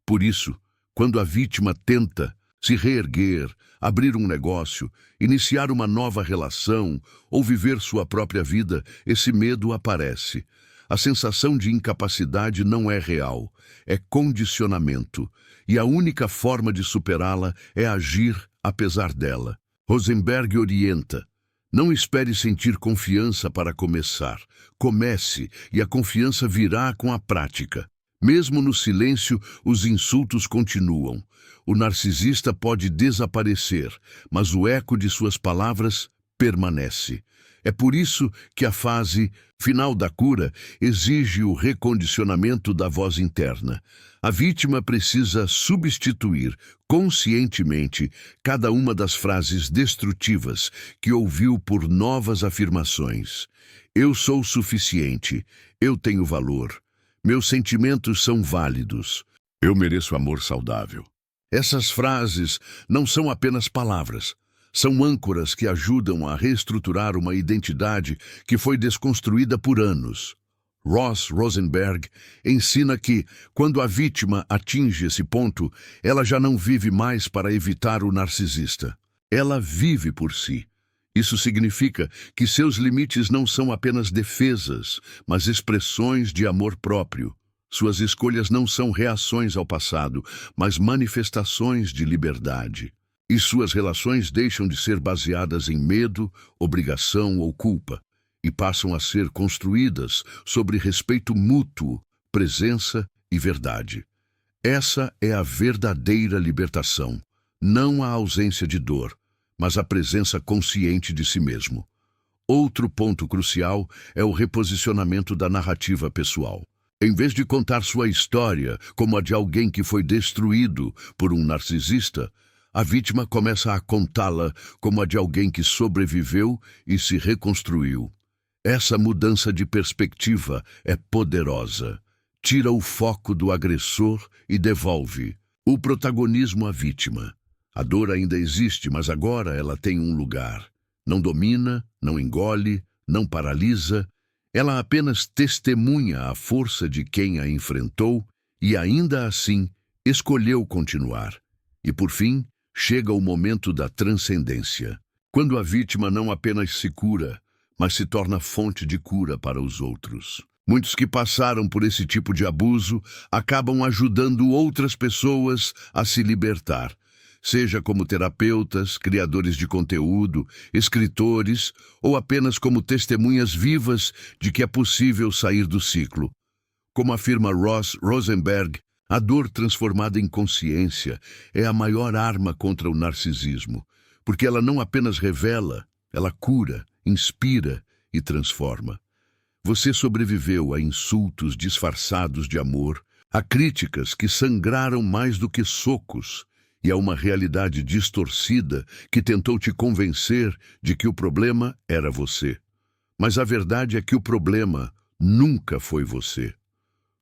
Por isso, quando a vítima tenta se reerguer, abrir um negócio, iniciar uma nova relação ou viver sua própria vida, esse medo aparece. A sensação de incapacidade não é real, é condicionamento, e a única forma de superá-la é agir apesar dela. Rosenberg orienta: não espere sentir confiança para começar. Comece, e a confiança virá com a prática. Mesmo no silêncio, os insultos continuam. O narcisista pode desaparecer, mas o eco de suas palavras permanece. É por isso que a fase final da cura exige o recondicionamento da voz interna. A vítima precisa substituir conscientemente cada uma das frases destrutivas que ouviu por novas afirmações. Eu sou suficiente, eu tenho valor, meus sentimentos são válidos, eu mereço amor saudável. Essas frases não são apenas palavras. São âncoras que ajudam a reestruturar uma identidade que foi desconstruída por anos. Ross Rosenberg ensina que, quando a vítima atinge esse ponto, ela já não vive mais para evitar o narcisista. Ela vive por si. Isso significa que seus limites não são apenas defesas, mas expressões de amor próprio. Suas escolhas não são reações ao passado, mas manifestações de liberdade. E suas relações deixam de ser baseadas em medo, obrigação ou culpa, e passam a ser construídas sobre respeito mútuo, presença e verdade. Essa é a verdadeira libertação, não a ausência de dor, mas a presença consciente de si mesmo. Outro ponto crucial é o reposicionamento da narrativa pessoal. Em vez de contar sua história como a de alguém que foi destruído por um narcisista, a vítima começa a contá-la como a de alguém que sobreviveu e se reconstruiu. Essa mudança de perspectiva é poderosa. Tira o foco do agressor e devolve o protagonismo à vítima. A dor ainda existe, mas agora ela tem um lugar. Não domina, não engole, não paralisa. Ela apenas testemunha a força de quem a enfrentou e, ainda assim, escolheu continuar. E, por fim, chega o momento da transcendência, quando a vítima não apenas se cura, mas se torna fonte de cura para os outros. Muitos que passaram por esse tipo de abuso acabam ajudando outras pessoas a se libertar, seja como terapeutas, criadores de conteúdo, escritores ou apenas como testemunhas vivas de que é possível sair do ciclo. Como afirma Ross Rosenberg, a dor transformada em consciência é a maior arma contra o narcisismo, porque ela não apenas revela, ela cura, inspira e transforma. Você sobreviveu a insultos disfarçados de amor, a críticas que sangraram mais do que socos, e a uma realidade distorcida que tentou te convencer de que o problema era você. Mas a verdade é que o problema nunca foi você.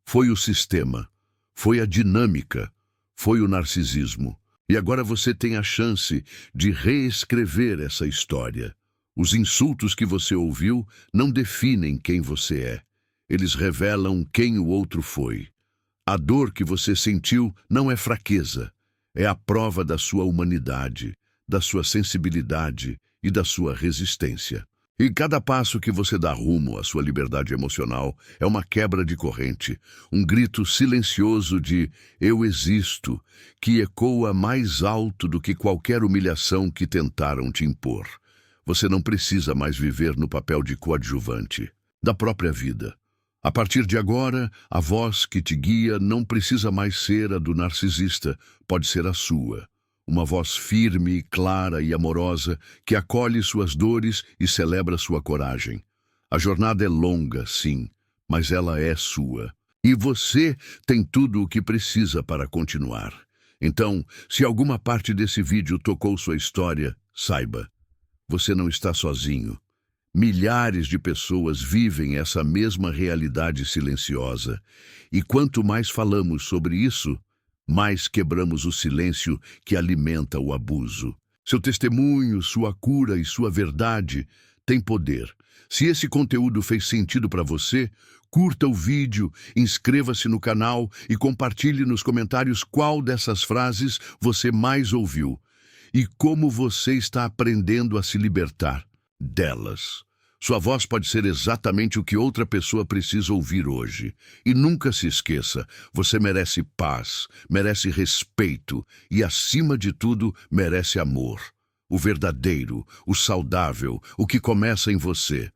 Foi o sistema. Foi a dinâmica, foi o narcisismo. E agora você tem a chance de reescrever essa história. Os insultos que você ouviu não definem quem você é. Eles revelam quem o outro foi. A dor que você sentiu não é fraqueza. É a prova da sua humanidade, da sua sensibilidade e da sua resistência. E cada passo que você dá rumo à sua liberdade emocional é uma quebra de corrente, um grito silencioso de "eu existo", que ecoa mais alto do que qualquer humilhação que tentaram te impor. Você não precisa mais viver no papel de coadjuvante da própria vida. A partir de agora, a voz que te guia não precisa mais ser a do narcisista, pode ser a sua. Uma voz firme, clara e amorosa que acolhe suas dores e celebra sua coragem. A jornada é longa, sim, mas ela é sua. E você tem tudo o que precisa para continuar. Então, se alguma parte desse vídeo tocou sua história, saiba, você não está sozinho. Milhares de pessoas vivem essa mesma realidade silenciosa. E quanto mais falamos sobre isso, mais quebramos o silêncio que alimenta o abuso. Seu testemunho, sua cura e sua verdade têm poder. Se esse conteúdo fez sentido para você, curta o vídeo, inscreva-se no canal e compartilhe nos comentários qual dessas frases você mais ouviu e como você está aprendendo a se libertar delas. Sua voz pode ser exatamente o que outra pessoa precisa ouvir hoje. E nunca se esqueça, você merece paz, merece respeito e, acima de tudo, merece amor. O verdadeiro, o saudável, o que começa em você.